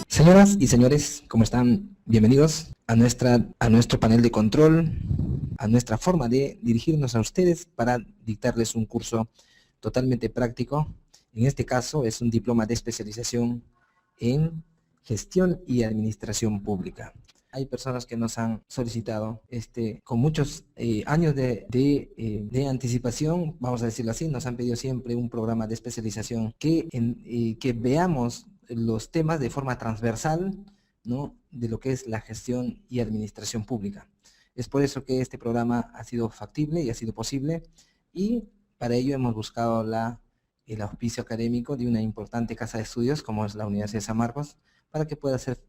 Señoras y señores, ¿cómo están? Bienvenidos a nuestro panel de control, a nuestra forma de dirigirnos a ustedes para dictarles un curso totalmente práctico. En este caso es un diploma de especialización en gestión y administración pública. Hay personas que nos han solicitado con muchos años de anticipación, vamos a decirlo así, nos han pedido siempre un programa de especialización que veamos los temas de forma transversal, ¿no?, de lo que es la gestión y administración pública. Es por eso que este programa ha sido factible y ha sido posible, y para ello hemos buscado el auspicio académico de una importante casa de estudios como es la Universidad de San Marcos, para que pueda ser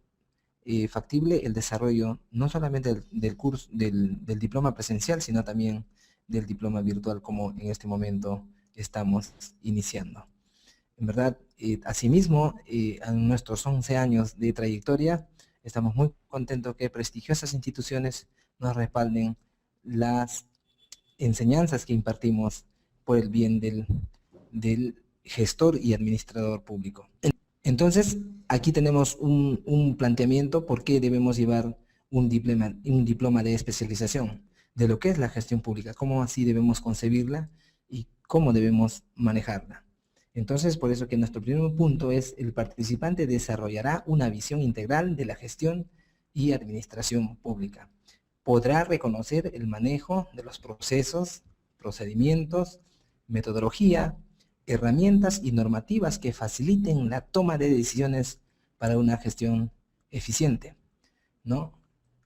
factible el desarrollo no solamente del curso, del diploma presencial, sino también del diploma virtual, como en este momento estamos iniciando. En verdad, asimismo, en nuestros 11 años de trayectoria, estamos muy contentos que prestigiosas instituciones nos respalden las enseñanzas que impartimos por el bien del gestor y administrador público. Entonces, aquí tenemos un planteamiento por qué debemos llevar un diploma de especialización de lo que es la gestión pública, cómo así debemos concebirla y cómo debemos manejarla. Entonces, por eso que nuestro primer punto es: el participante desarrollará una visión integral de la gestión y administración pública. Podrá reconocer el manejo de los procesos, procedimientos, metodología, herramientas y normativas que faciliten la toma de decisiones para una gestión eficiente, ¿no?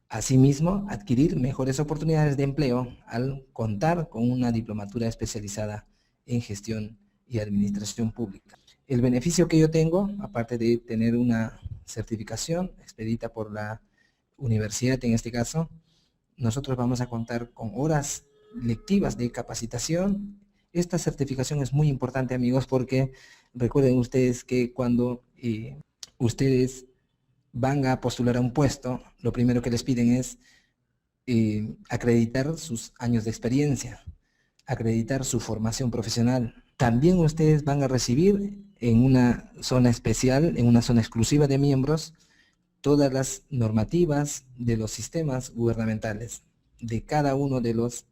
Asimismo, adquirir mejores oportunidades de empleo al contar con una diplomatura especializada en gestión y administración pública. El beneficio que yo tengo, aparte de tener una certificación expedita por la universidad, en este caso, nosotros vamos a contar con horas lectivas de capacitación. Esta certificación es muy importante, amigos, porque recuerden ustedes que cuando ustedes van a postular a un puesto, lo primero que les piden es acreditar sus años de experiencia, acreditar su formación profesional. También ustedes van a recibir en una zona especial, en una zona exclusiva de miembros, todas las normativas de los sistemas gubernamentales. De cada uno de los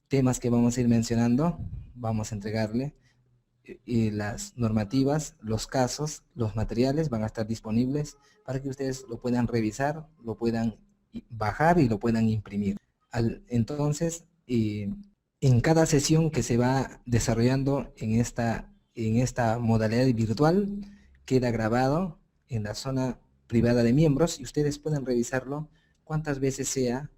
temas que vamos a ir mencionando, vamos a entregarle las normativas, los casos, los materiales van a estar disponibles para que ustedes lo puedan revisar, lo puedan bajar y lo puedan imprimir. Entonces, en cada sesión que se va desarrollando en esta modalidad virtual, queda grabado en la zona privada de miembros y ustedes pueden revisarlo cuantas veces sea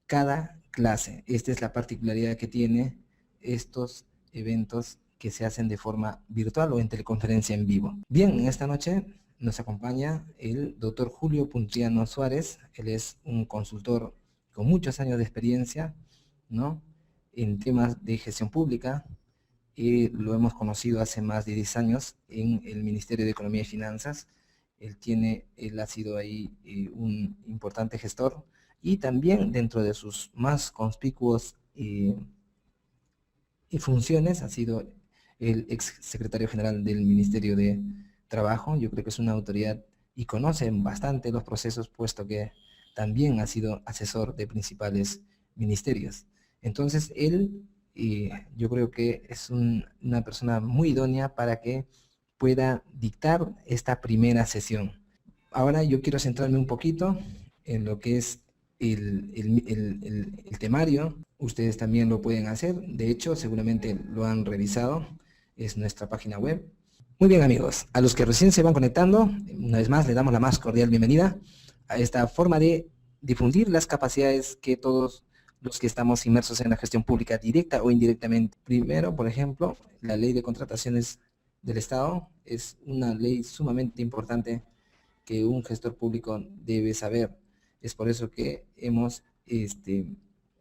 cada clase. Esta es la particularidad que tiene estos eventos que se hacen de forma virtual o en teleconferencia en vivo. Bien, en esta noche nos acompaña el doctor Julio Puntriano Suárez. Él es un consultor con muchos años de experiencia, ¿no?, en temas de gestión pública. Lo hemos conocido hace más de 10 años en el Ministerio de Economía y Finanzas. Él ha sido ahí un importante gestor, y también dentro de sus más conspicuos funciones ha sido el ex secretario general del Ministerio de Trabajo. Yo creo que es una autoridad y conoce bastante los procesos, puesto que también ha sido asesor de principales ministerios. Entonces él, yo creo que es una persona muy idónea para que pueda dictar esta primera sesión. Ahora yo quiero centrarme un poquito en lo que es el temario. Ustedes también lo pueden hacer, de hecho seguramente lo han revisado, es nuestra página web. Muy bien, amigos, a los que recién se van conectando, una vez más le damos la más cordial bienvenida a esta forma de difundir las capacidades que todos los que estamos inmersos en la gestión pública, directa o indirectamente. Primero, por ejemplo, la ley de contrataciones del Estado es una ley sumamente importante que un gestor público debe saber. Es por eso que hemos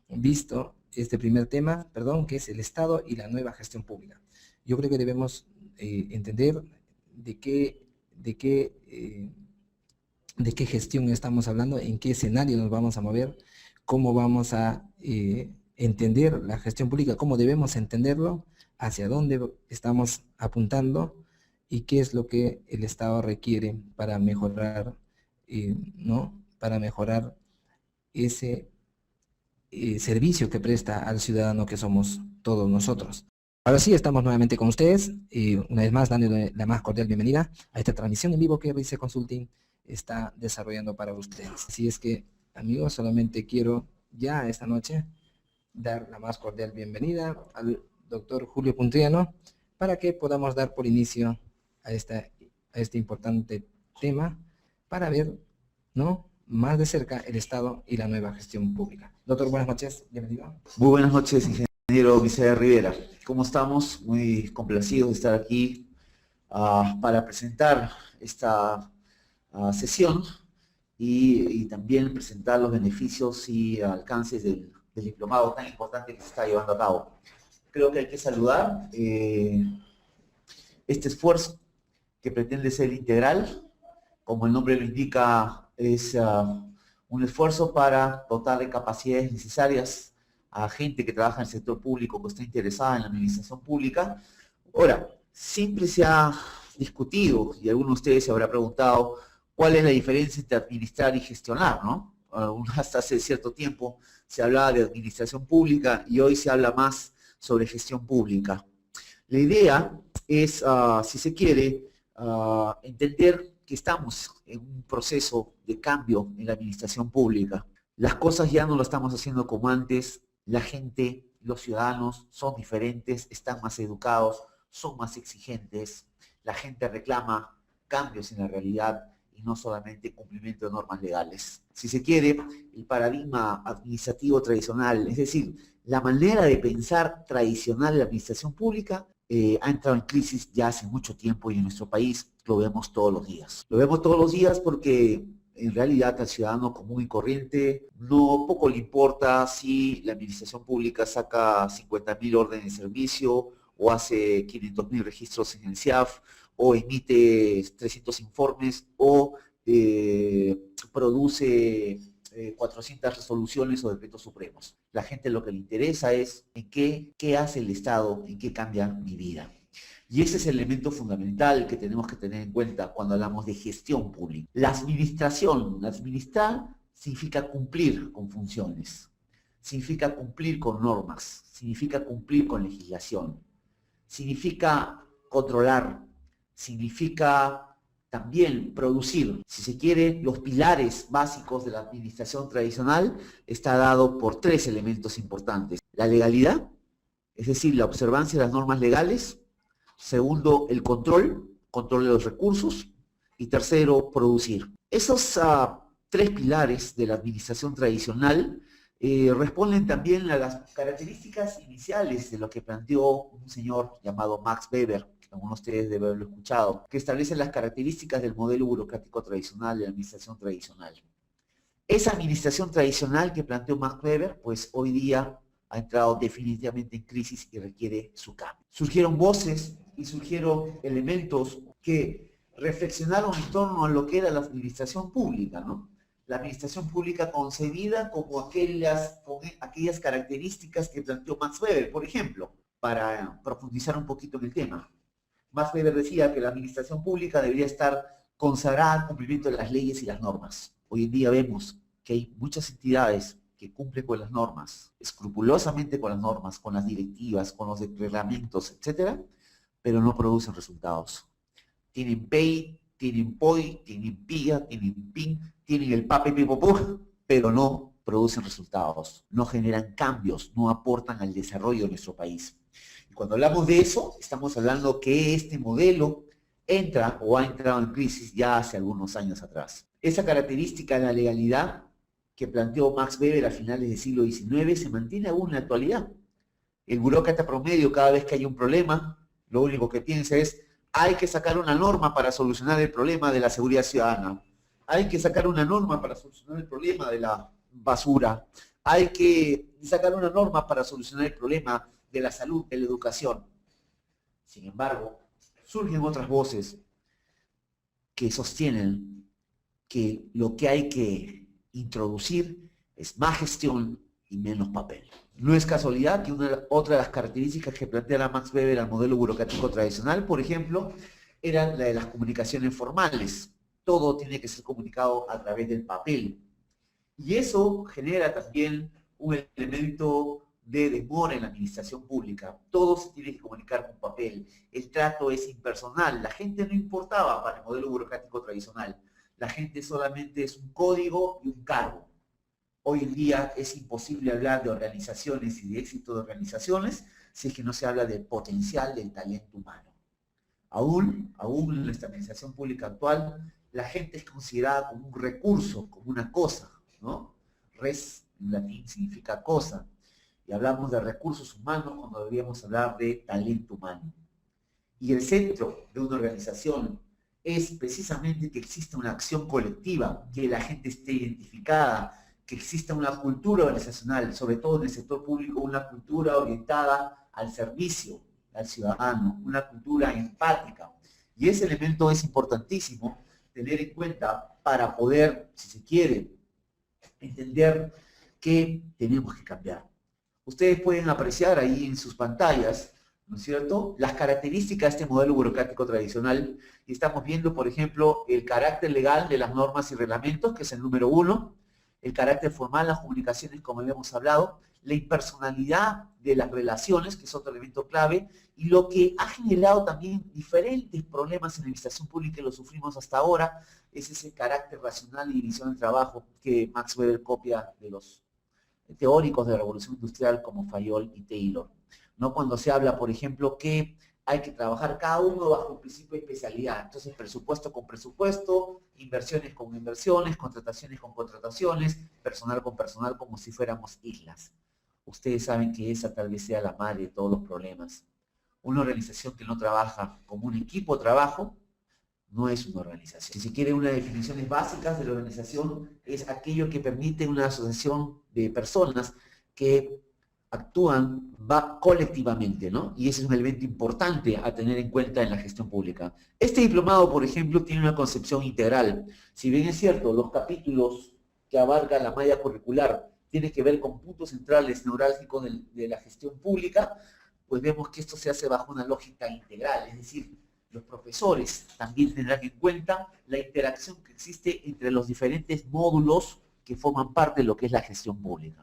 visto este primer tema, que es el Estado y la nueva gestión pública. Yo creo que debemos entender de qué gestión estamos hablando, en qué escenario nos vamos a mover, cómo vamos a entender la gestión pública, cómo debemos entenderlo, hacia dónde estamos apuntando y qué es lo que el Estado requiere para mejorar, ¿no? Para mejorar ese servicio que presta al ciudadano que somos todos nosotros. Ahora sí, estamos nuevamente con ustedes y una vez más dándole la más cordial bienvenida a esta transmisión en vivo que RIC Consulting está desarrollando para ustedes. Así es que, amigos, solamente quiero ya esta noche dar la más cordial bienvenida al doctor Julio Puntriano para que podamos dar por inicio a este importante tema para ver, ¿no?, más de cerca el Estado y la nueva gestión pública. Doctor, buenas noches, bienvenido. Muy buenas noches, ingeniero Misael Rivera. ¿Cómo estamos? Muy complacidos de estar aquí para presentar esta sesión y también presentar los beneficios y alcances del diplomado tan importante que se está llevando a cabo. Creo que hay que saludar este esfuerzo que pretende ser integral. Como el nombre lo indica, es un esfuerzo para dotar de capacidades necesarias a gente que trabaja en el sector público, que está interesada en la administración pública. Ahora, siempre se ha discutido, y alguno de ustedes se habrá preguntado, ¿cuál es la diferencia entre administrar y gestionar, ¿no? Hasta hace cierto tiempo se hablaba de administración pública y hoy se habla más sobre gestión pública. La idea es, si se quiere, entender que estamos en un proceso de cambio en la administración pública. Las cosas ya no lo estamos haciendo como antes. La gente, los ciudadanos son diferentes, están más educados, son más exigentes. La gente reclama cambios en la realidad y no solamente cumplimiento de normas legales. Si se quiere, el paradigma administrativo tradicional, es decir, la manera de pensar tradicional de la administración pública, ha entrado en crisis ya hace mucho tiempo y en nuestro país lo vemos todos los días. Lo vemos todos los días porque en realidad al ciudadano común y corriente poco le importa si la administración pública saca 50.000 órdenes de servicio o hace 500.000 registros en el SIAF o emite 300 informes o produce 400 resoluciones o decretos supremos. La gente lo que le interesa es en qué hace el Estado, en qué cambia mi vida. Y ese es el elemento fundamental que tenemos que tener en cuenta cuando hablamos de gestión pública. La administración, administrar significa cumplir con funciones, significa cumplir con normas, significa cumplir con legislación, significa controlar, significa también producir. Si se quiere, los pilares básicos de la administración tradicional está dado por 3 elementos importantes. La legalidad, es decir, la observancia de las normas legales. Segundo, el control de los recursos. Y tercero, producir. Esos 3 pilares de la administración tradicional responden también a las características iniciales de lo que planteó un señor llamado Max Weber, que algunos de ustedes deben haberlo escuchado, que establece las características del modelo burocrático tradicional, de la administración tradicional. Esa administración tradicional que planteó Max Weber, pues hoy día ha entrado definitivamente en crisis y requiere su cambio. Surgieron voces y surgieron elementos que reflexionaron en torno a lo que era la administración pública, ¿no? La administración pública concebida como aquellas características que planteó Max Weber, por ejemplo, para profundizar un poquito en el tema. Max Weber decía que la administración pública debería estar consagrada al cumplimiento de las leyes y las normas. Hoy en día vemos que hay muchas entidades que cumplen con las normas, escrupulosamente con las normas, con las directivas, con los reglamentos, etcétera, pero no producen resultados. Tienen PEI, tienen POI, tienen PIA, tienen PIN, tienen el PAPE-PIPOPO, pero no producen resultados, no generan cambios, no aportan al desarrollo de nuestro país. Y cuando hablamos de eso, estamos hablando que este modelo entra o ha entrado en crisis ya hace algunos años atrás. Esa característica de la legalidad que planteó Max Weber a finales del siglo XIX se mantiene aún en la actualidad. El burócrata promedio, cada vez que hay un problema, lo único que piensa es: hay que sacar una norma para solucionar el problema de la seguridad ciudadana. Hay que sacar una norma para solucionar el problema de la basura. Hay que sacar una norma para solucionar el problema de la salud, de la educación. Sin embargo, surgen otras voces que sostienen que lo que hay que introducir es más gestión y menos papel. No es casualidad que otra de las características que plantea Max Weber al modelo burocrático tradicional, por ejemplo, era la de las comunicaciones formales. Todo tiene que ser comunicado a través del papel. Y eso genera también un elemento de demora en la administración pública. Todo se tiene que comunicar con papel. El trato es impersonal. La gente no importaba para el modelo burocrático tradicional. La gente solamente es un código y un cargo. Hoy en día es imposible hablar de organizaciones y de éxito de organizaciones si es que no se habla del potencial del talento humano. Aún en la administración pública actual, la gente es considerada como un recurso, como una cosa, ¿no? Res en latín significa cosa. Y hablamos de recursos humanos cuando deberíamos hablar de talento humano. Y el centro de una organización es precisamente que exista una acción colectiva, que la gente esté identificada, que exista una cultura organizacional, sobre todo en el sector público, una cultura orientada al servicio, al ciudadano, una cultura empática. Y ese elemento es importantísimo tener en cuenta para poder, si se quiere, entender que tenemos que cambiar. Ustedes pueden apreciar ahí en sus pantallas, ¿no es cierto?, las características de este modelo burocrático tradicional. Y estamos viendo, por ejemplo, el carácter legal de las normas y reglamentos, que es el número 1, el carácter formal, las comunicaciones, como habíamos hablado, la impersonalidad de las relaciones, que es otro elemento clave, y lo que ha generado también diferentes problemas en la administración pública, y lo sufrimos hasta ahora, es ese carácter racional y división del trabajo que Max Weber copia de los teóricos de la Revolución Industrial como Fayol y Taylor. ¿No? Cuando se habla, por ejemplo, que hay que trabajar cada uno bajo un principio de especialidad. Entonces, presupuesto con presupuesto, inversiones con inversiones, contrataciones con contrataciones, personal con personal, como si fuéramos islas. Ustedes saben que esa tal vez sea la madre de todos los problemas. Una organización que no trabaja como un equipo de trabajo no es una organización. Si se quiere, unas definiciones básicas de la organización es aquello que permite una asociación de personas que actúan colectivamente, ¿no? Y ese es un elemento importante a tener en cuenta en la gestión pública. Este diplomado, por ejemplo, tiene una concepción integral. Si bien es cierto, los capítulos que abarcan la malla curricular tienen que ver con puntos centrales neurálgicos de la gestión pública, pues vemos que esto se hace bajo una lógica integral, es decir, los profesores también tendrán en cuenta la interacción que existe entre los diferentes módulos que forman parte de lo que es la gestión pública.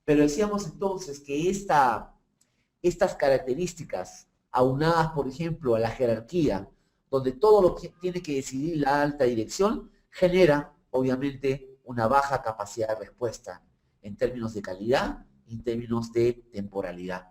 Pero decíamos entonces que estas características, aunadas, por ejemplo, a la jerarquía, donde todo lo que tiene que decidir la alta dirección, genera, obviamente, una baja capacidad de respuesta en términos de calidad y en términos de temporalidad.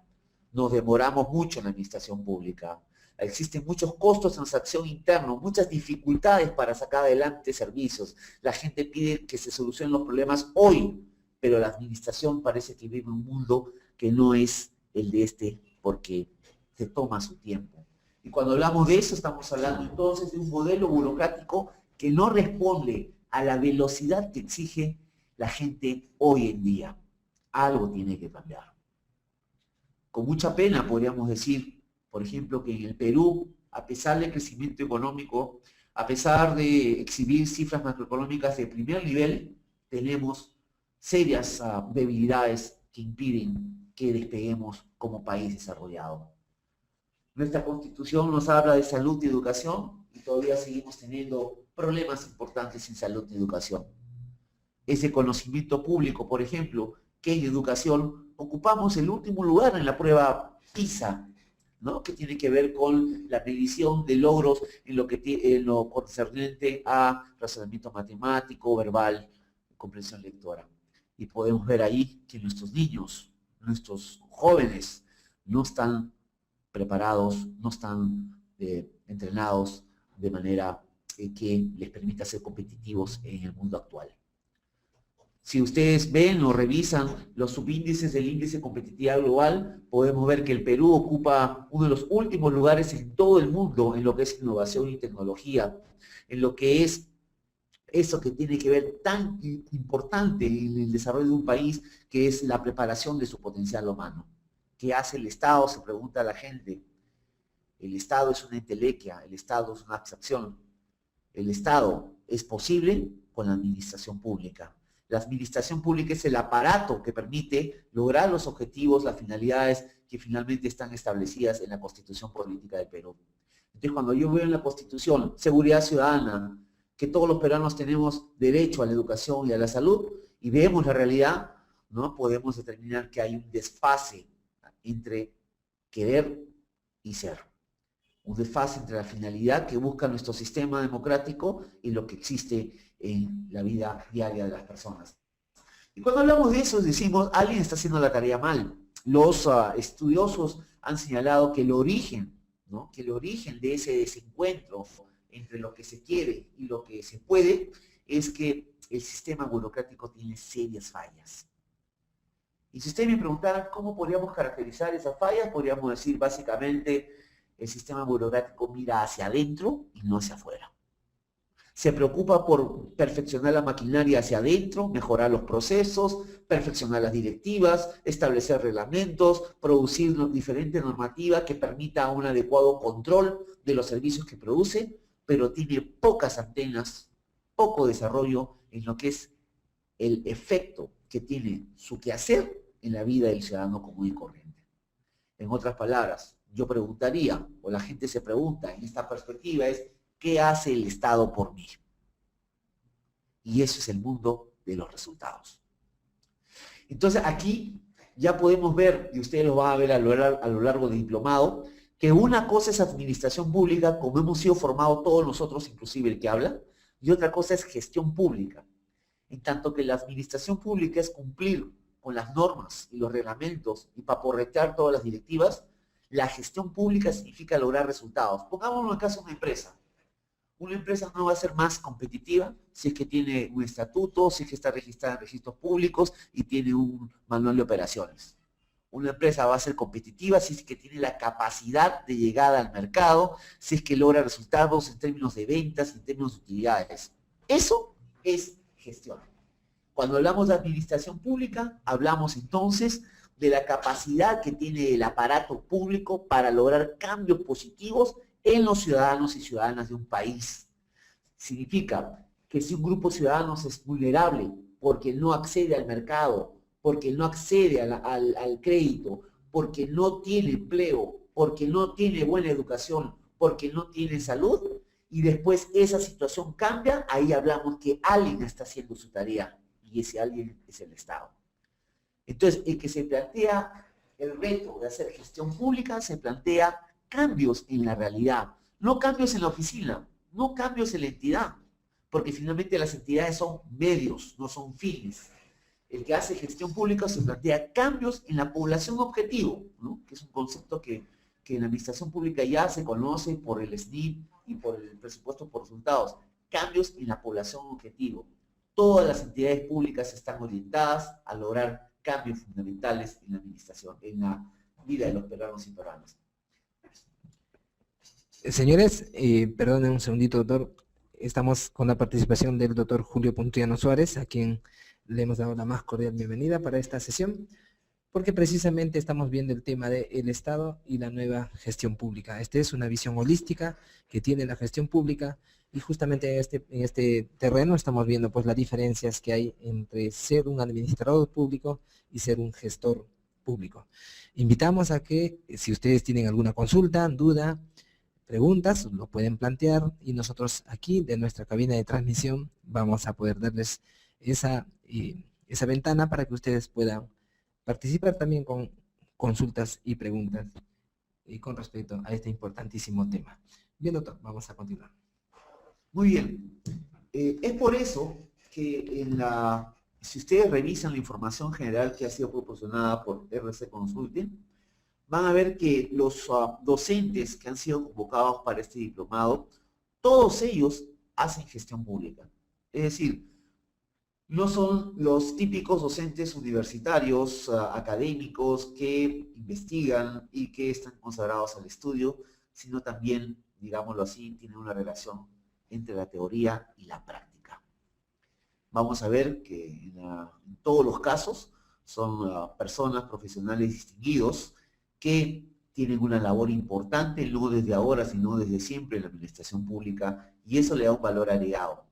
Nos demoramos mucho en la administración pública. Existen muchos costos de transacción internos, muchas dificultades para sacar adelante servicios. La gente pide que se solucionen los problemas hoy, pero la administración parece que vive un mundo que no es el de este, porque se toma su tiempo. Y cuando hablamos de eso, estamos hablando entonces de un modelo burocrático que no responde a la velocidad que exige la gente hoy en día. Algo tiene que cambiar. Con mucha pena podríamos decir, por ejemplo, que en el Perú, a pesar del crecimiento económico, a pesar de exhibir cifras macroeconómicas de primer nivel, tenemos serias debilidades que impiden que despeguemos como país desarrollado. Nuestra Constitución nos habla de salud y educación y todavía seguimos teniendo problemas importantes en salud y educación. Ese conocimiento público, por ejemplo, que en educación ocupamos el último lugar en la prueba PISA, ¿no? Que tiene que ver con la medición de logros en lo concerniente a razonamiento matemático, verbal, comprensión lectora. Y podemos ver ahí que nuestros niños, nuestros jóvenes, no están preparados, no están entrenados de manera que les permita ser competitivos en el mundo actual. Si ustedes ven o revisan los subíndices del índice de competitividad global, podemos ver que el Perú ocupa uno de los últimos lugares en todo el mundo en lo que es innovación y tecnología, en lo que es eso que tiene que ver tan importante en el desarrollo de un país, que es la preparación de su potencial humano. ¿Qué hace el Estado? Se pregunta a la gente. El Estado es una entelequia, el Estado es una abstracción. El Estado es posible con la administración pública. La administración pública es el aparato que permite lograr los objetivos, las finalidades que finalmente están establecidas en la Constitución Política del Perú. Entonces, cuando yo veo en la Constitución seguridad ciudadana, que todos los peruanos tenemos derecho a la educación y a la salud, y vemos la realidad, no podemos determinar que hay un desfase entre querer y ser. Un desfase entre la finalidad que busca nuestro sistema democrático y lo que existe en la vida diaria de las personas. Y cuando hablamos de eso, decimos, alguien está haciendo la tarea mal. Los estudiosos han señalado que el origen, ¿no? Que el origen de ese desencuentro entre lo que se quiere y lo que se puede es que el sistema burocrático tiene serias fallas. Y si ustedes me preguntaran cómo podríamos caracterizar esas fallas, podríamos decir básicamente el sistema burocrático mira hacia adentro y no hacia afuera. Se preocupa por perfeccionar la maquinaria hacia adentro, mejorar los procesos, perfeccionar las directivas, establecer reglamentos, producir diferente normativa que permita un adecuado control de los servicios que produce, pero tiene pocas antenas, poco desarrollo en lo que es el efecto que tiene su quehacer en la vida del ciudadano común y corriente. En otras palabras, yo preguntaría, o la gente se pregunta en esta perspectiva, es ¿qué hace el Estado por mí? Y eso es el mundo de los resultados. Entonces aquí ya podemos ver, y ustedes lo van a ver a lo largo del diplomado, que una cosa es administración pública, como hemos sido formados todos nosotros, inclusive el que habla, y otra cosa es gestión pública. En tanto que la administración pública es cumplir con las normas y los reglamentos y paporretear todas las directivas, la gestión pública significa lograr resultados. Pongámoslo en el caso de una empresa. Una empresa no va a ser más competitiva si es que tiene un estatuto, si es que está registrada en registros públicos y tiene un manual de operaciones. Una empresa va a ser competitiva si es que tiene la capacidad de llegada al mercado, si es que logra resultados en términos de ventas, en términos de utilidades. Eso es gestión. Cuando hablamos de administración pública, hablamos entonces de la capacidad que tiene el aparato público para lograr cambios positivos en los ciudadanos y ciudadanas de un país. Significa que si un grupo de ciudadanos es vulnerable porque no accede al mercado, porque no accede al crédito, porque no tiene empleo, porque no tiene buena educación, porque no tiene salud, y después esa situación cambia, ahí hablamos que alguien está haciendo su tarea, y ese alguien es el Estado. Entonces, el que se plantea el reto de hacer gestión pública, se plantea cambios en la realidad, no cambios en la oficina, no cambios en la entidad, porque finalmente las entidades son medios, no son fines. El que hace gestión pública se plantea cambios en la población objetivo, ¿no? Que es un concepto que en la administración pública ya se conoce por el SNIP y por el presupuesto por resultados. Cambios en la población objetivo. Todas las entidades públicas están orientadas a lograr cambios fundamentales en la administración, en la vida de los peruanos y peruanas. Señores, perdonen un segundito, doctor. Estamos con la participación del doctor Julio Puntriano Suárez, a quien le hemos dado la más cordial bienvenida para esta sesión, porque precisamente estamos viendo el tema del Estado y la nueva gestión pública. Esta es una visión holística que tiene la gestión pública, y justamente en este terreno estamos viendo pues las diferencias que hay entre ser un administrador público y ser un gestor público. Invitamos a que, si ustedes tienen alguna consulta, duda, preguntas, lo pueden plantear, y nosotros aquí de nuestra cabina de transmisión vamos a poder darles esa ventana para que ustedes puedan participar también con consultas y preguntas y con respecto a este importantísimo tema. Bien, doctor, vamos a continuar. Muy bien. Es por eso que si ustedes revisan la información general que ha sido proporcionada por RC Consulting, van a ver que los docentes que han sido convocados para este diplomado, todos ellos hacen gestión pública. Es decir, no son los típicos docentes universitarios, académicos, que investigan y que están consagrados al estudio, sino también, digámoslo así, tienen una relación entre la teoría y la práctica. Vamos a ver que en todos los casos son personas profesionales distinguidos que tienen una labor importante, no desde ahora, sino desde siempre en la administración pública, y eso le da un valor agregado.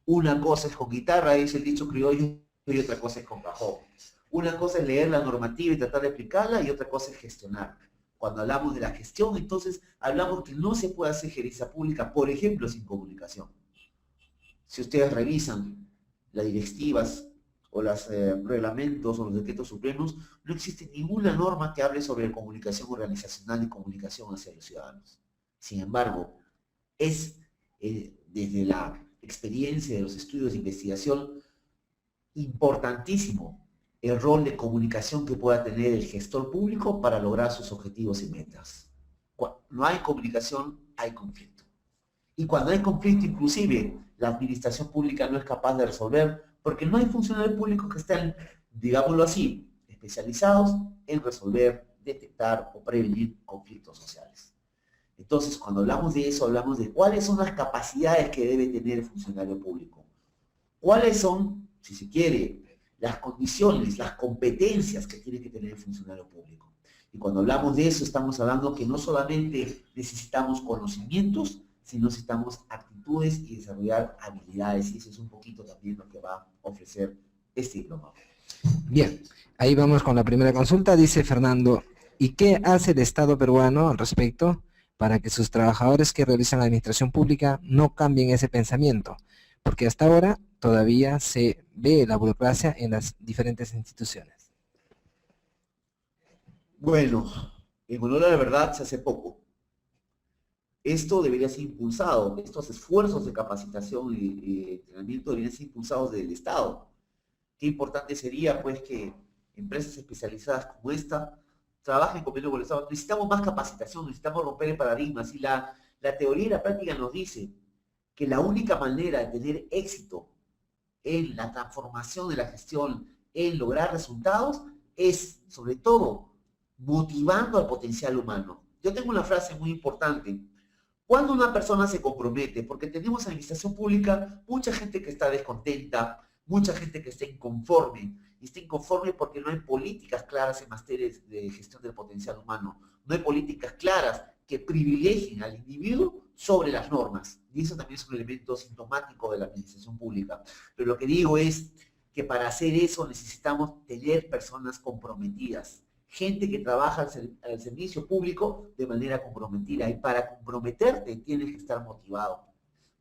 Una cosa es con guitarra, es el dicho criollo, y otra cosa es con cajón. Una cosa es leer la normativa y tratar de explicarla, y otra cosa es gestionar. Cuando hablamos de la gestión, entonces hablamos que no se puede hacer gerencia pública, por ejemplo, sin comunicación. Si ustedes revisan las directivas o los reglamentos o los decretos supremos, no existe ninguna norma que hable sobre comunicación organizacional y comunicación hacia los ciudadanos. Sin embargo, es desde la experiencia de los estudios de investigación importantísimo el rol de comunicación que pueda tener el gestor público para lograr sus objetivos y metas. Cuando no hay comunicación, hay conflicto. Y cuando hay conflicto, inclusive, la administración pública no es capaz de resolver, porque no hay funcionarios públicos que estén, digámoslo así, especializados en resolver, detectar o prevenir conflictos sociales. Entonces, cuando hablamos de eso, hablamos de cuáles son las capacidades que debe tener el funcionario público. Cuáles son, si se quiere, las condiciones, las competencias que tiene que tener el funcionario público. Y cuando hablamos de eso, estamos hablando que no solamente necesitamos conocimientos, sino necesitamos actitudes y desarrollar habilidades. Y eso es un poquito también lo que va a ofrecer este diploma. Bien, ahí vamos con la primera consulta. Dice Fernando, ¿y qué hace el Estado peruano al respecto para que sus trabajadores que realizan la administración pública no cambien ese pensamiento? Porque hasta ahora todavía se ve la burocracia en las diferentes instituciones. Bueno, en honor a la verdad se hace poco. Esto debería ser impulsado, estos esfuerzos de capacitación y entrenamiento deberían ser impulsados desde el Estado. Qué importante sería, pues, que empresas especializadas como esta trabajen con el Estado. Necesitamos más capacitación, necesitamos romper el paradigma. Si la teoría y la práctica nos dice que la única manera de tener éxito en la transformación de la gestión, en lograr resultados, es, sobre todo, motivando al potencial humano. Yo tengo una frase muy importante. Cuando una persona se compromete, porque tenemos en la administración pública mucha gente que está descontenta, mucha gente que está inconforme, y está inconforme porque no hay políticas claras en materia de gestión del potencial humano, no hay políticas claras que privilegien al individuo sobre las normas, y eso también es un elemento sintomático de la administración pública. Pero lo que digo es que para hacer eso necesitamos tener personas comprometidas, gente que trabaja al servicio público de manera comprometida, y para comprometerte tienes que estar motivado,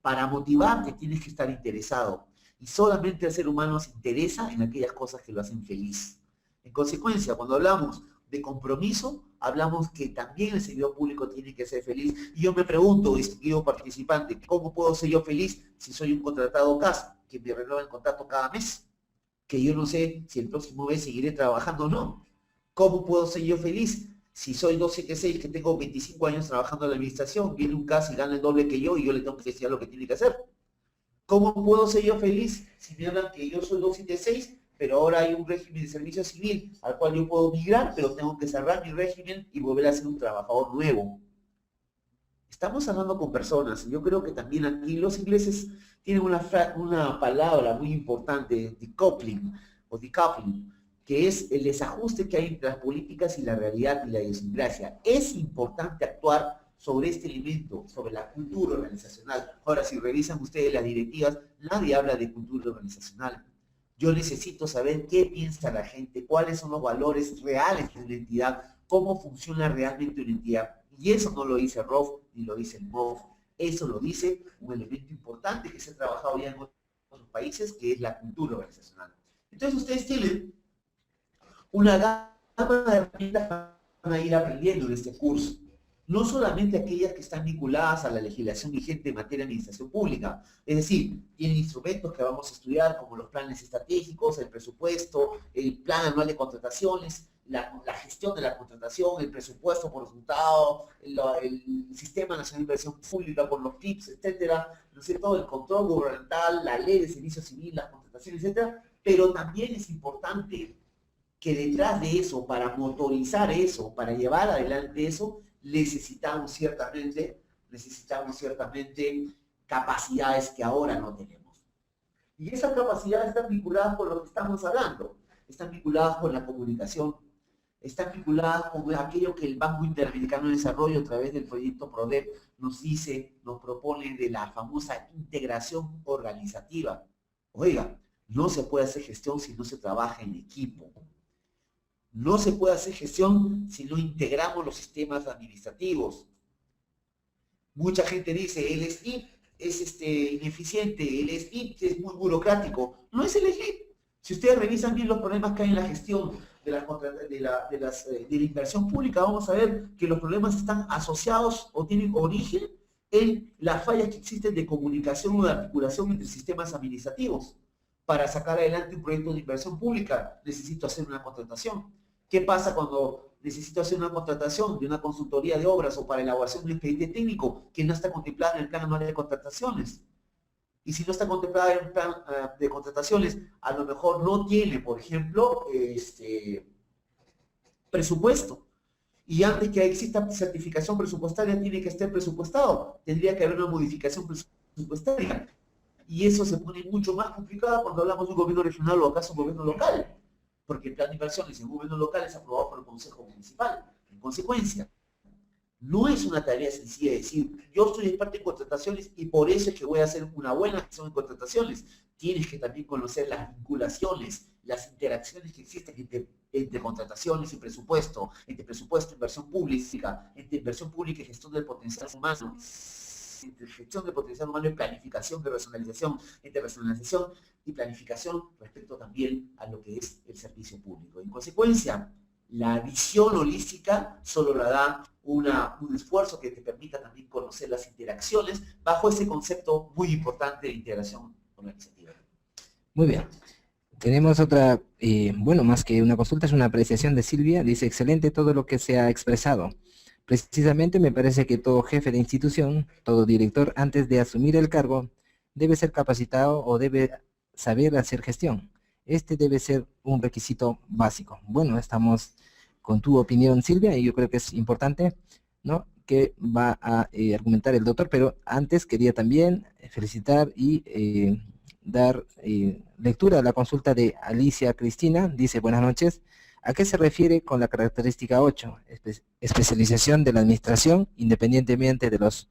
para motivarte tienes que estar interesado, y solamente el ser humano se interesa en aquellas cosas que lo hacen feliz. En consecuencia, cuando hablamos de compromiso, hablamos que también el servidor público tiene que ser feliz. Y yo me pregunto, distinguido participante, ¿cómo puedo ser yo feliz si soy un contratado CAS, que me renueva el contrato cada mes? Que yo no sé si el próximo mes seguiré trabajando o no. ¿Cómo puedo ser yo feliz si soy 276, que tengo 25 años trabajando en la administración, viene un CAS y gana el doble que yo y yo le tengo que decir lo que tiene que hacer? ¿Cómo puedo ser yo feliz si me hablan que yo soy 276, pero ahora hay un régimen de servicio civil al cual yo puedo migrar, pero tengo que cerrar mi régimen y volver a ser un trabajador nuevo? Estamos hablando con personas. Yo creo que también aquí los ingleses tienen una palabra muy importante, decoupling, o decoupling, que es el desajuste que hay entre las políticas y la realidad y la idiosincrasia. Es importante actuar sobre este elemento, sobre la cultura organizacional. Ahora, si revisan ustedes las directivas, nadie habla de cultura organizacional. Yo necesito saber qué piensa la gente, cuáles son los valores reales de una entidad, cómo funciona realmente una entidad. Y eso no lo dice Roth ni lo dice el MOF. Eso lo dice un elemento importante que se ha trabajado ya en otros países, que es la cultura organizacional. Entonces ustedes tienen una gama de herramientas que van a ir aprendiendo en este curso. No solamente aquellas que están vinculadas a la legislación vigente en materia de administración pública, es decir, tienen instrumentos que vamos a estudiar como los planes estratégicos, el presupuesto, el plan anual de contrataciones, la gestión de la contratación, el presupuesto por resultado, el Sistema Nacional de Inversión Pública por los PIBs, etcétera, no sé, todo el control gubernamental, la ley de servicio civil, las contrataciones, etcétera, pero también es importante que detrás de eso, para motorizar eso, para llevar adelante eso, necesitamos ciertamente capacidades que ahora no tenemos. Y esas capacidades están vinculadas con lo que estamos hablando, están vinculadas con la comunicación, están vinculadas con aquello que el Banco Interamericano de Desarrollo, a través del proyecto PRODEP, nos dice, nos propone, de la famosa integración organizativa. Oiga, No se puede hacer gestión si no se trabaja en equipo. No se puede hacer gestión si no integramos los sistemas administrativos. Mucha gente dice, el SNIP es ineficiente, el SNIP es muy burocrático. No es el SNIP. Si ustedes revisan bien los problemas que hay en la gestión de la inversión pública, vamos a ver que los problemas están asociados o tienen origen en las fallas que existen de comunicación o de articulación entre sistemas administrativos. Para sacar adelante un proyecto de inversión pública, necesito hacer una contratación. ¿Qué pasa cuando necesito hacer una contratación de una consultoría de obras o para elaboración de un expediente técnico que no está contemplada en el plan anual de contrataciones? Y si no está contemplada en el plan de contrataciones, a lo mejor no tiene, por ejemplo, presupuesto. Y antes que exista certificación presupuestaria, tiene que estar presupuestado. Tendría que haber una modificación presupuestaria. Y eso se pone mucho más complicado cuando hablamos de un gobierno regional o acaso un gobierno local. Porque el plan de inversiones en un gobierno local es aprobado por el Consejo Municipal. En consecuencia, no es una tarea sencilla decir, yo soy experto en contrataciones y por eso es que voy a hacer una buena gestión en contrataciones. Tienes que también conocer las vinculaciones, las interacciones que existen entre contrataciones y presupuesto, entre presupuesto e inversión pública, entre inversión pública y gestión del potencial humano, entre gestión del potencial humano y planificación de racionalización, entre racionalización y planificación respecto también a lo que es el servicio público. En consecuencia, la visión holística solo la da un esfuerzo que te permita también conocer las interacciones bajo ese concepto muy importante de integración organizativa. Muy bien. Tenemos otra, bueno, más que una consulta, es una apreciación de Silvia. Dice, excelente todo lo que se ha expresado. Precisamente me parece que todo jefe de institución, todo director, antes de asumir el cargo, debe ser capacitado o debe saber hacer gestión. Este debe ser un requisito básico. Bueno, estamos con tu opinión, Silvia, y yo creo que es importante, ¿no?, que va a argumentar el doctor, pero antes quería también felicitar y dar lectura a la consulta de Alicia Cristina. Dice, buenas noches. ¿A qué se refiere con la característica 8? Especialización de la administración independientemente de los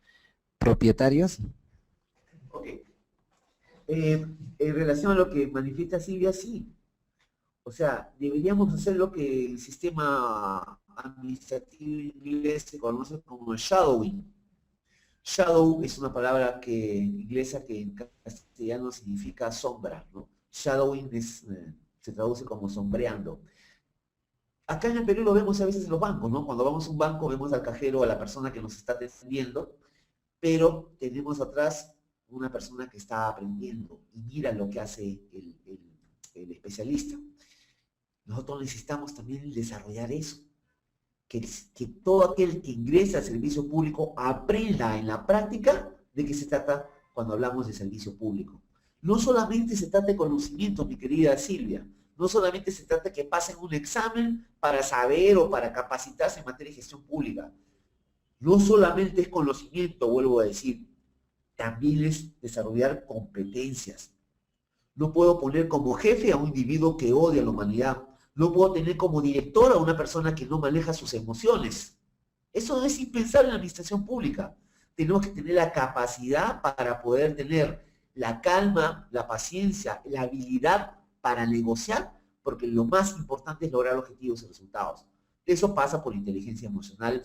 propietarios. Ok. En relación a lo que manifiesta Silvia, sí. O sea, deberíamos hacer lo que el sistema administrativo inglés se conoce como shadowing. Shadow es una palabra inglesa que en castellano significa sombra, ¿no? Shadowing se traduce como sombreando. Acá en el Perú lo vemos a veces en los bancos, ¿no? Cuando vamos a un banco vemos al cajero, a la persona que nos está atendiendo, pero tenemos atrás una persona que está aprendiendo y mira lo que hace el especialista. Nosotros necesitamos también desarrollar eso, que todo aquel que ingresa al servicio público aprenda en la práctica de qué se trata cuando hablamos de servicio público. No solamente se trata de conocimiento, mi querida Silvia, no solamente se trata de que pasen un examen para saber o para capacitarse en materia de gestión pública. No solamente es conocimiento, vuelvo a decir, también es desarrollar competencias. No puedo poner como jefe a un individuo que odia a la humanidad. No puedo tener como director a una persona que no maneja sus emociones. Eso es impensable en la administración pública. Tenemos que tener la capacidad para poder tener la calma, la paciencia, la habilidad para negociar, porque lo más importante es lograr objetivos y resultados. Eso pasa por inteligencia emocional,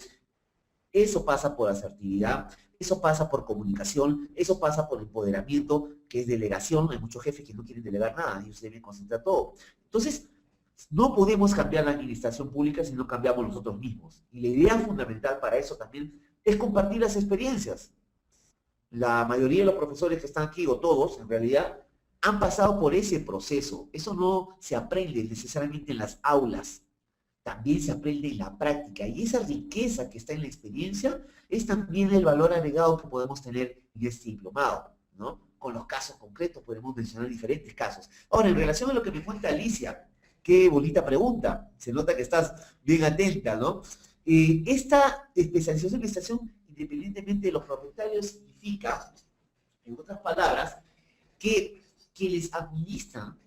eso pasa por asertividad, eso pasa por comunicación, eso pasa por empoderamiento, que es delegación. Hay muchos jefes que no quieren delegar nada, ellos deben concentrar todo. Entonces, no podemos cambiar la administración pública si no cambiamos nosotros mismos. Y la idea fundamental para eso también es compartir las experiencias. La mayoría de los profesores que están aquí, o todos en realidad, han pasado por ese proceso. Eso no se aprende necesariamente en las aulas, también se aprende en la práctica. Y esa riqueza que está en la experiencia es también el valor agregado que podemos tener en este diplomado, ¿no? Con los casos concretos podemos mencionar diferentes casos. Ahora, en relación a lo que me cuenta Alicia, qué bonita pregunta. Se nota que estás bien atenta, ¿no? Esta especialización en administración independientemente de los propietarios significa, en otras palabras, que quienes administran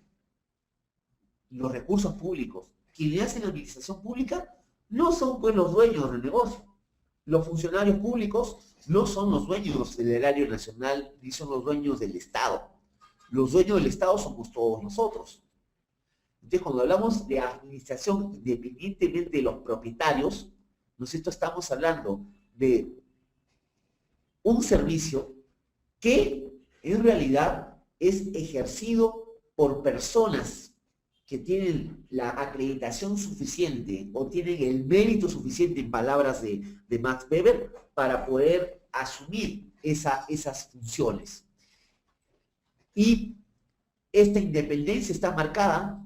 los recursos públicos, quienes hacen la administración pública, no son pues los dueños del negocio. Los funcionarios públicos no son los dueños del erario nacional, ni son los dueños del Estado. Los dueños del Estado somos todos nosotros. Entonces, cuando hablamos de administración independientemente de los propietarios, nosotros estamos hablando de un servicio que en realidad es ejercido por personas que tienen la acreditación suficiente o tienen el mérito suficiente, en palabras de Max Weber, para poder asumir esas funciones. Y esta independencia está marcada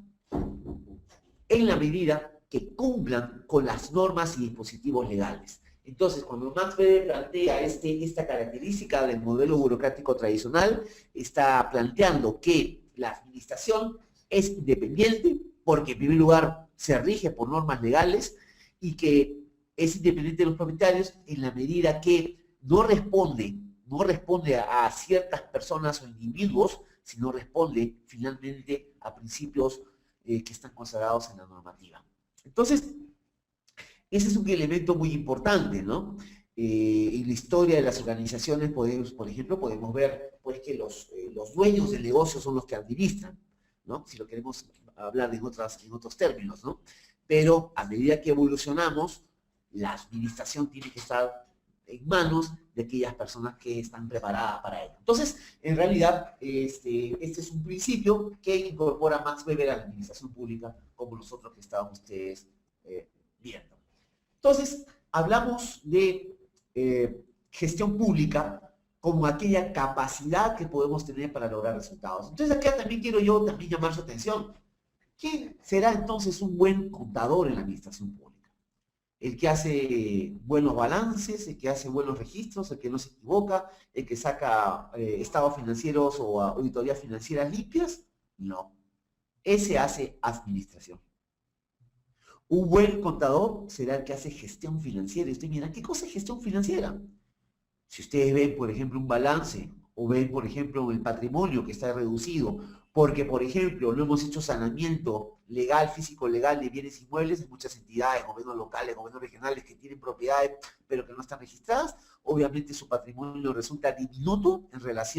en la medida que cumplan con las normas y dispositivos legales. Entonces, cuando Max Weber plantea esta característica del modelo burocrático tradicional, está planteando que la administración es independiente porque, en primer lugar, se rige por normas legales y que es independiente de los propietarios en la medida que no responde a ciertas personas o individuos, sino responde finalmente a principios que están consagrados en la normativa. Entonces, ese es un elemento muy importante, ¿no? En la historia de las organizaciones, por ejemplo, podemos ver pues, que los dueños del negocio son los que administran, ¿no? Si lo queremos hablar en otros términos, ¿no? Pero a medida que evolucionamos, la administración tiene que estar en manos de aquellas personas que están preparadas para ello. Entonces, en realidad, este es un principio que incorpora Max Weber a la administración pública, como los otros que estaban ustedes viendo. Entonces, hablamos de gestión pública como aquella capacidad que podemos tener para lograr resultados. Entonces, acá también quiero yo llamar su atención. ¿Quién será entonces un buen contador en la administración pública? El que hace buenos balances, el que hace buenos registros, el que no se equivoca, el que saca estados financieros o auditorías financieras limpias. No. Ese hace administración. Un buen contador será el que hace gestión financiera. Y ustedes miran, ¿qué cosa es gestión financiera? Si ustedes ven, por ejemplo, un balance, o ven, por ejemplo, el patrimonio que está reducido, porque, por ejemplo, no hemos hecho saneamiento legal, físico-legal de bienes inmuebles en muchas entidades, gobiernos locales, gobiernos regionales que tienen propiedades, pero que no están registradas, obviamente su patrimonio resulta diminuto en relación